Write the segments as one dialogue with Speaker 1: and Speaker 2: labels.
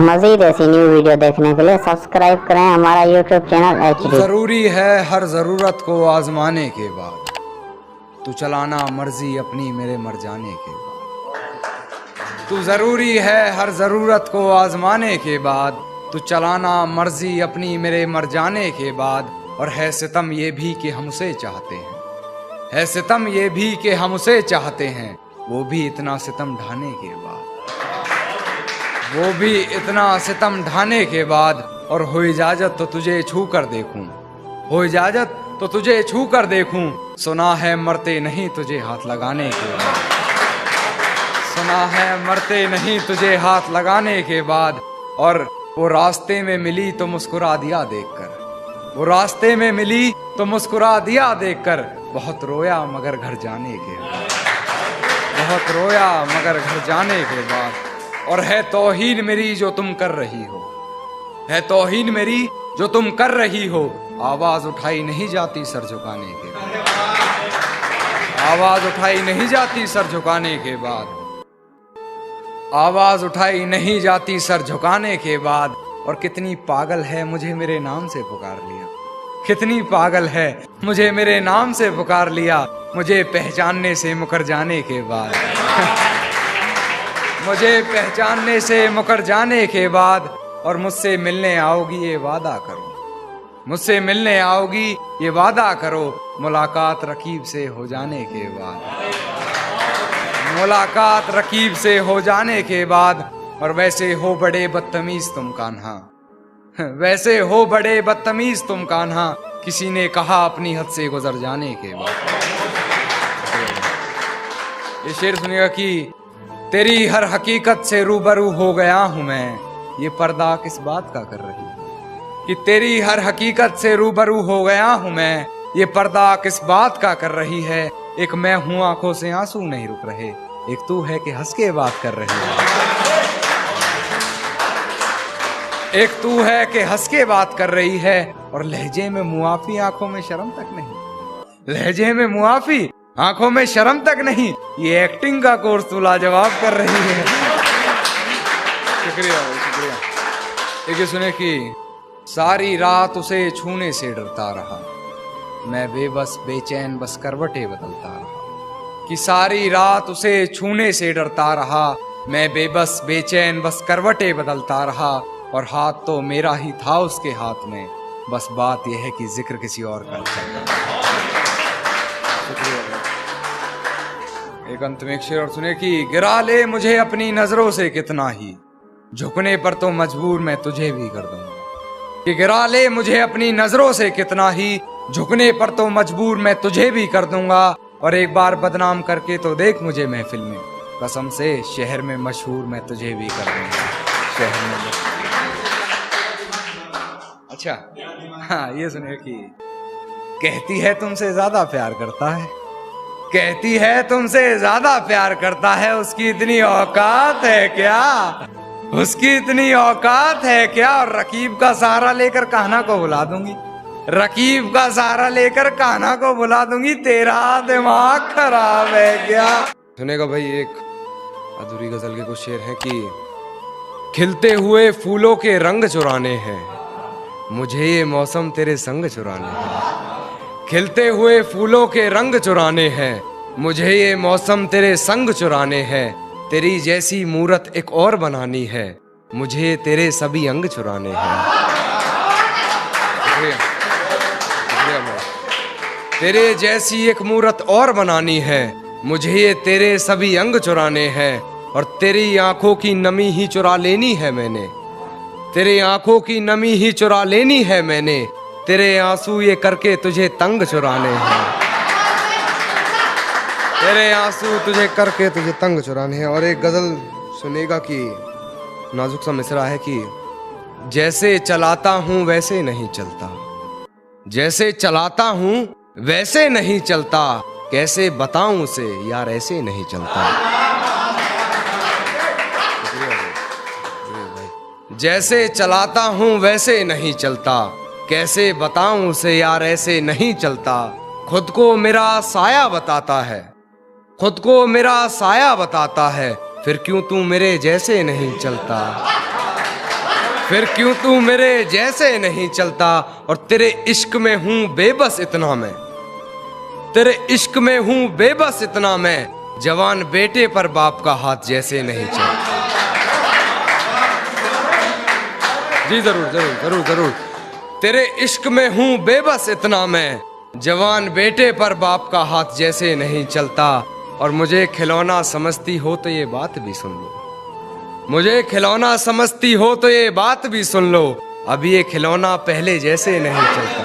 Speaker 1: मजीद ऐसी new video देखने के लिए सब्सक्राइब करें हमारा यूट्यूब चैनल HD।
Speaker 2: जरूरी है हर जरूरत को आजमाने के बाद तू चलाना मर्जी अपनी मेरे मर जाने के बाद। तू जरूरी है हर जरूरत को आजमाने के बाद तू चलाना मर्जी अपनी मेरे मर जाने के बाद। और है सितम ये भी कि हम उसे चाहते हैं, है सितम ये भी कि हम उसे चाहते हैं, वो भी इतना सितम ढाने के बाद, वो भी इतना सितम ढाने के बाद। और हो इजाजत तो तुझे छू कर देखूं, हो इजाजत तो तुझे छू कर देखूं, सुना है मरते नहीं तुझे हाथ लगाने के बाद, सुना है मरते नहीं तुझे हाथ लगाने के बाद। और वो रास्ते में मिली तो मुस्कुरा दिया देखकर, वो रास्ते में मिली तो मुस्कुरा दिया देखकर। बहुत रोया मगर घर जाने के बाद, बहुत रोया मगर घर जाने के बाद। और है तौहीन मेरी जो तुम कर रही हो, है तौहीन मेरी जो तुम कर रही हो, आवाज उठाई नहीं जाती सर झुकाने के बाद, आवाज उठाई नहीं जाती सर झुकाने के बाद, आवाज उठाई नहीं जाती सर झुकाने के बाद। और कितनी पागल है मुझे मेरे नाम से पुकार लिया, कितनी पागल है मुझे मेरे नाम से पुकार लिया, मुझे पहचानने से मुकर जाने के बाद, मुझे पहचानने से मुकर जाने के बाद। और मुझसे मिलने आओगी ये वादा करो, मुझसे मिलने आओगी ये वादा करो, मुलाकात रकीब से हो जाने के बाद, मुलाकात रकीब से हो जाने के बाद। और वैसे हो बड़े बदतमीज तुम कान्हा, वैसे हो बड़े बदतमीज तुम कान्हा, किसी ने कहा अपनी हद से गुजर जाने के बाद। ये शेर सुनिएगा कि तेरी हर हकीकत से रूबरू हो गया हूं मैं, ये पर्दा किस बात का कर रही है, कि तेरी हर हकीकत से रूबरू हो गया हूं मैं, ये पर्दा किस बात का कर रही है। एक मैं हूं आंखों से आंसू नहीं रुक रहे, एक तू है कि हंस के बात कर रही है, एक तू है कि हंस के बात कर रही है। और लहजे में मुआफी आंखों में शर्म तक नहीं, लहजे में मुआफी आंखों में शर्म तक नहीं, ये एक्टिंग का कोर्स तू लाजवाब कर रही है। शुक्रिया भाई शुक्रिया। एक सुने कि सारी रात उसे छूने से डरता रहा, मैं बेबस बेचैन बस करवटें बदलता रहा, कि सारी रात उसे छूने से डरता रहा, मैं बेबस बेचैन बस करवटें बदलता रहा। और हाथ तो मेरा ही था उसके हाथ में, बस बात यह है कि जिक्र किसी और का चलता। एक अंत में एक शेर और सुने कि गिरा ले मुझे अपनी नजरों से कितना ही, झुकने पर तो मजबूर मैं तुझे भी कर दूंगा, कि गिरा ले मुझे अपनी नजरों से कितना ही, झुकने पर तो मजबूर मैं तुझे भी कर दूंगा। और एक बार बदनाम करके तो देख मुझे महफिल में, कसम से शहर में मशहूर मैं तुझे भी कर दूंगा, शहर में। अच्छा हाँ ये सुनिए कि कहती है तुमसे ज्यादा प्यार करता है, कहती है तुमसे ज्यादा प्यार करता है, उसकी इतनी औकात है क्या, उसकी इतनी औकात है क्या। और रकीब का सहारा लेकर कान्हा को बुला दूंगी, रकीब का सहारा लेकर कान्हा को बुला दूंगी, तेरा दिमाग खराब है क्या। सुनेगा भाई एक अधूरी गजल के कुछ शेर है कि खिलते हुए फूलों के रंग चुराने हैं, मुझे ये मौसम तेरे संग चुराने हैं, खिलते हुए फूलों के रंग चुराने हैं, मुझे ये मौसम तेरे संग चुराने हैं, तेरी जैसी मूरत एक और बनानी है, मुझे तेरे सभी अंग चुराने हैं। तेरे जैसी एक मूरत और बनानी है, मुझे ये तेरे सभी अंग चुराने हैं। और तेरी आंखों की नमी ही चुरा लेनी है मैंने, तेरे आंखों की नमी ही चुरा लेनी है मैंने, तेरे आंसू ये करके तुझे तंग चुराने हैं, तेरे आंसू तुझे करके तुझे तंग चुराने हैं। और एक गजल सुनेगा कि नाजुक सा मिसरा है कि जैसे चलाता हूँ वैसे नहीं चलता, जैसे चलाता हूँ वैसे नहीं चलता, कैसे बताऊं उसे यार ऐसे नहीं चलता। जैसे चलाता हूँ वैसे नहीं चलता, कैसे बताऊं उसे यार ऐसे नहीं चलता। खुद को मेरा साया बताता है, खुद को मेरा साया बताता है, फिर क्यों तू मेरे जैसे नहीं चलता। फिर क्यों तू मेरे जैसे नहीं चलता, और तेरे इश्क में हूं बेबस इतना मैं, तेरे इश्क में हूं बेबस इतना मैं, जवान बेटे पर बाप का हाथ जैसे नहीं चलता। जी जरूर जरूर जरूर जरूर। तेरे इश्क में हूं बेबस इतना मैं, जवान बेटे पर बाप का हाथ जैसे नहीं चलता। और मुझे खिलौना समझती हो तो ये बात भी सुन लो, मुझे खिलौना समझती हो तो ये बात भी सुन लो, अब ये खिलौना पहले जैसे नहीं चलता।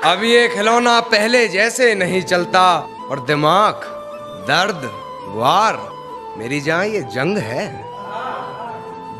Speaker 2: अब ये खिलौना पहले जैसे नहीं चलता, और दिमाग दर्द वार मेरी जान ये जंग है,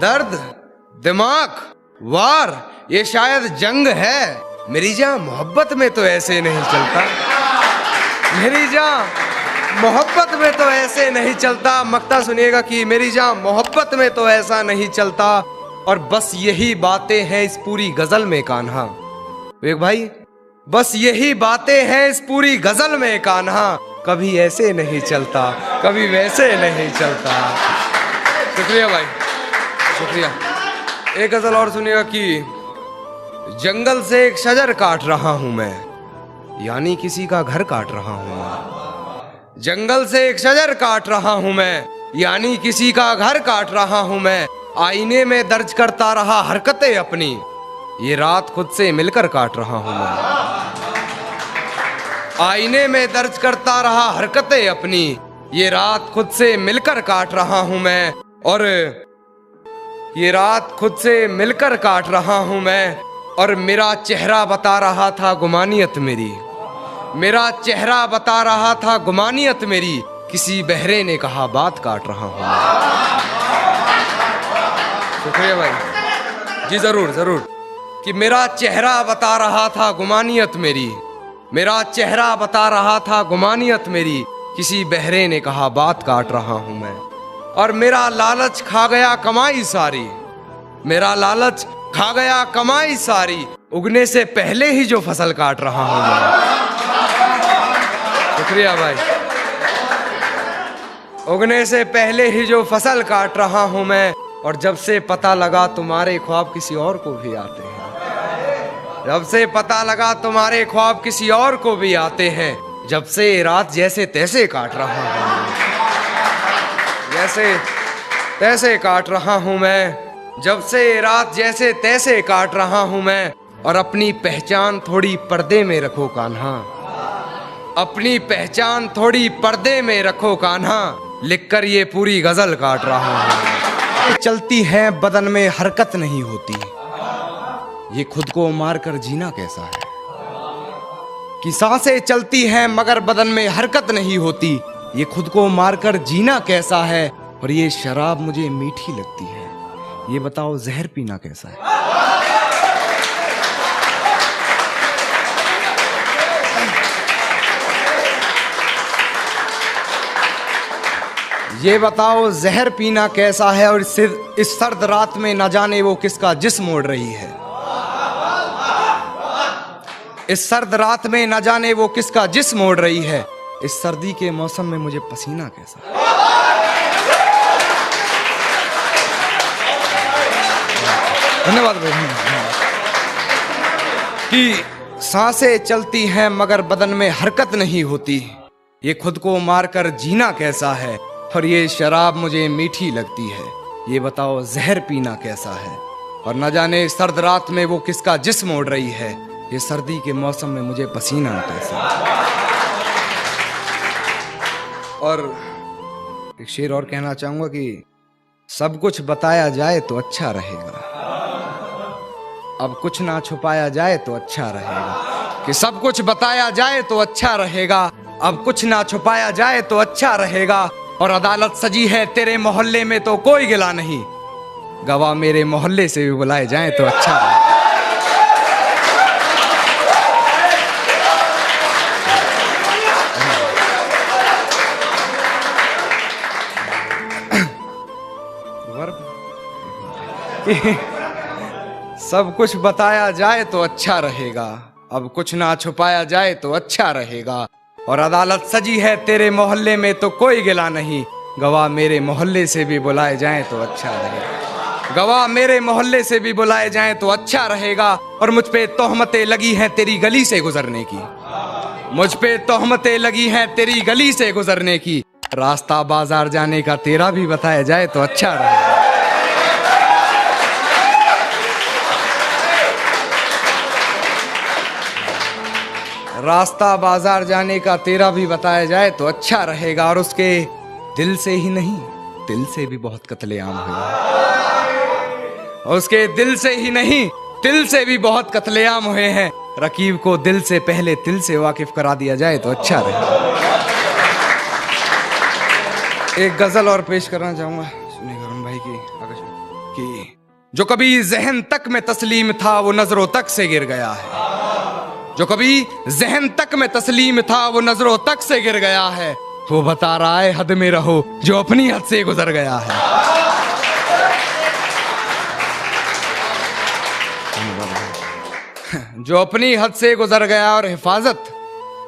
Speaker 2: दर्द दिमाग वार ये शायद जंग है, मेरी जान मोहब्बत में तो ऐसे नहीं चलता, मेरी जान मोहब्बत में तो ऐसे नहीं चलता। मक्ता सुनिएगा कि मेरी जान मोहब्बत में तो ऐसा नहीं चलता, और बस यही बातें हैं इस पूरी गजल में कान्हा। एक भाई, बस यही बातें हैं इस पूरी गजल में कान्हा, कभी ऐसे नहीं चलता कभी वैसे नहीं चलता। शुक्रिया भाई, शुक्रिया। एक गजल और सुनिएगा कि जंगल से एक शजर काट रहा हूं मैं, यानी किसी का घर काट रहा हूं मैं। जंगल से एक शजर काट रहा हूं मैं, यानी किसी का घर काट रहा हूं मैं। आईने में दर्ज करता रहा हरकतें अपनी, ये रात खुद से मिलकर काट रहा हूं मैं। आईने में दर्ज करता रहा हरकतें अपनी, ये रात खुद से मिलकर काट रहा हूं मैं। और ये रात खुद से मिलकर काट रहा हूं मैं, और मेरा चेहरा बता रहा था गुमानियत मेरी, मेरा चेहरा बता रहा था गुमानियत मेरी, किसी बहरे ने कहा बात काट रहा हूं। शुक्रिया भाई, जी जरूर जरूर। कि मेरा चेहरा बता रहा था गुमानियत मेरी, मेरा चेहरा बता रहा था गुमानियत मेरी, किसी बहरे ने कहा बात काट रहा हूं मैं। और मेरा लालच खा गया कमाई सारी, मेरा लालच खा गया कमाई सारी, उगने से पहले ही जो फसल काट रहा हूं मैं। शुक्रिया भाई। उगने से पहले ही जो फसल काट रहा हूं मैं, और जब से पता लगा तुम्हारे ख्वाब किसी और को भी आते हैं, जब से पता लगा तुम्हारे ख्वाब किसी और को भी आते हैं, जब से रात जैसे तैसे काट रहा हूं, जैसे तैसे काट रहा हूं मैं, जब से रात जैसे तैसे काट रहा हूं मैं। और अपनी पहचान थोड़ी पर्दे में रखो कान्हा, अपनी पहचान थोड़ी पर्दे में रखो कान्हा, लिखकर ये पूरी गजल काट रहा हूं। चलती है बदन में हरकत नहीं होती, ये खुद को मारकर जीना कैसा है। कि सांसें चलती हैं मगर बदन में हरकत नहीं होती, ये खुद को मारकर जीना कैसा है। और ये शराब मुझे मीठी लगती है, ये बताओ जहर पीना कैसा है। ये बताओ जहर पीना कैसा है। और इस सर्द रात में न जाने वो किसका जिस्म ओढ़ रही है, इस सर्द रात में न जाने वो किसका जिस्म ओढ़ रही है। इस सर्दी के मौसम में मुझे पसीना कैसा है। धन्यवाद भाई। कि सांसें चलती हैं मगर बदन में हरकत नहीं होती, ये खुद को मारकर जीना कैसा है। और ये शराब मुझे मीठी लगती है, ये बताओ जहर पीना कैसा है। और न जाने सर्द रात में वो किसका जिस्म ओढ़ रही है, ये सर्दी के मौसम में मुझे पसीना कैसा है। और एक शेर और कहना चाहूंगा कि सब कुछ बताया जाए तो अच्छा रहेगा, अब कुछ ना छुपाया जाए तो अच्छा रहेगा। कि सब कुछ बताया जाए तो अच्छा रहेगा, अब कुछ ना छुपाया जाए तो अच्छा रहेगा। और अदालत सजी है तेरे मोहल्ले में तो कोई गिला नहीं, गवाह मेरे मोहल्ले से भी बुलाए जाए तो अच्छा रहेगा। सब कुछ बताया जाए तो अच्छा रहेगा, अब कुछ ना छुपाया जाए तो अच्छा रहेगा। और अदालत सजी है तेरे मोहल्ले में तो कोई गिला नहीं, गवाह मेरे मोहल्ले से भी बुलाए जाएं तो अच्छा रहेगा। गवाह मेरे मोहल्ले से भी बुलाए जाएं तो अच्छा रहेगा। और मुझ पे तोहमतें लगी हैं तेरी गली से गुजरने की, मुझ पे तोहमतें लगी हैं तेरी गली से गुजरने की। रास्ता बाजार जाने का तेरा भी बताया जाए तो अच्छा रहेगा। रास्ता बाजार जाने का तेरा भी बताया जाए तो अच्छा रहेगा। और उसके दिल से ही नहीं, दिल से भी बहुत कत्लेआम हुए। उसके दिल से ही नहीं, दिल से भी बहुत कत्लेआम हुए हैं। रकीब को दिल से पहले दिल से वाकिफ करा दिया जाए तो अच्छा रहेगा। एक गजल और पेश करना चाहूंगा, सुनिएगा अरुण भाई की आकाश की। जो कभी जहन तक में तस्लीम था वो नजरों तक से गिर गया है। जो कभी जहन तक में तस्लीम था वो नजरों तक से गिर गया है। वो बता रहा है हद में रहो जो अपनी हद से गुजर गया है। जो अपनी हद से गुजर गया। और हिफाजत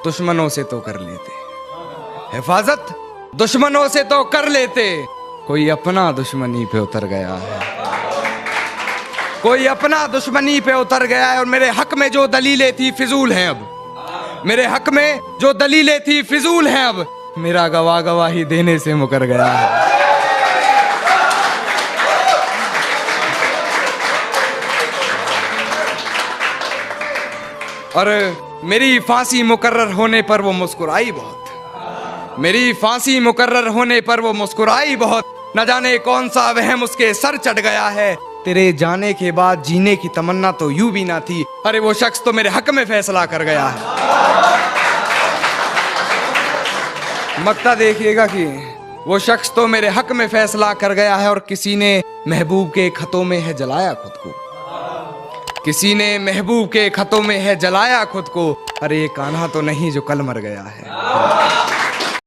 Speaker 2: दुश्मनों से तो कर लेते, हिफाजत दुश्मनों से तो कर लेते। कोई अपना दुश्मनी पे उतर गया है, कोई अपना दुश्मनी पे उतर गया है। और मेरे हक में जो दलीलें थी फिजूल हैं अब, मेरे हक में जो दलीलें थी फिजूल हैं अब। मेरा गवाह गवाही देने से मुकर गया है। और मेरी फांसी मुकर्रर होने पर वो मुस्कुराई बहुत, मेरी फांसी मुकर्रर होने पर वो मुस्कुराई बहुत। न जाने कौन सा वहम उसके सर चढ़ गया है। तेरे जाने के बाद जीने की तमन्ना तो यूं भी ना थी। अरे वो शख्स तो मेरे हक में फैसला कर गया है। मक्ता देखिएगा कि वो शख्स तो मेरे हक में फैसला कर गया है। और किसी ने महबूब के खतों में है जलाया खुद को, किसी ने महबूब के खतों में है जलाया खुद को। अरे ये कान्हा तो नहीं जो कल मर गया है।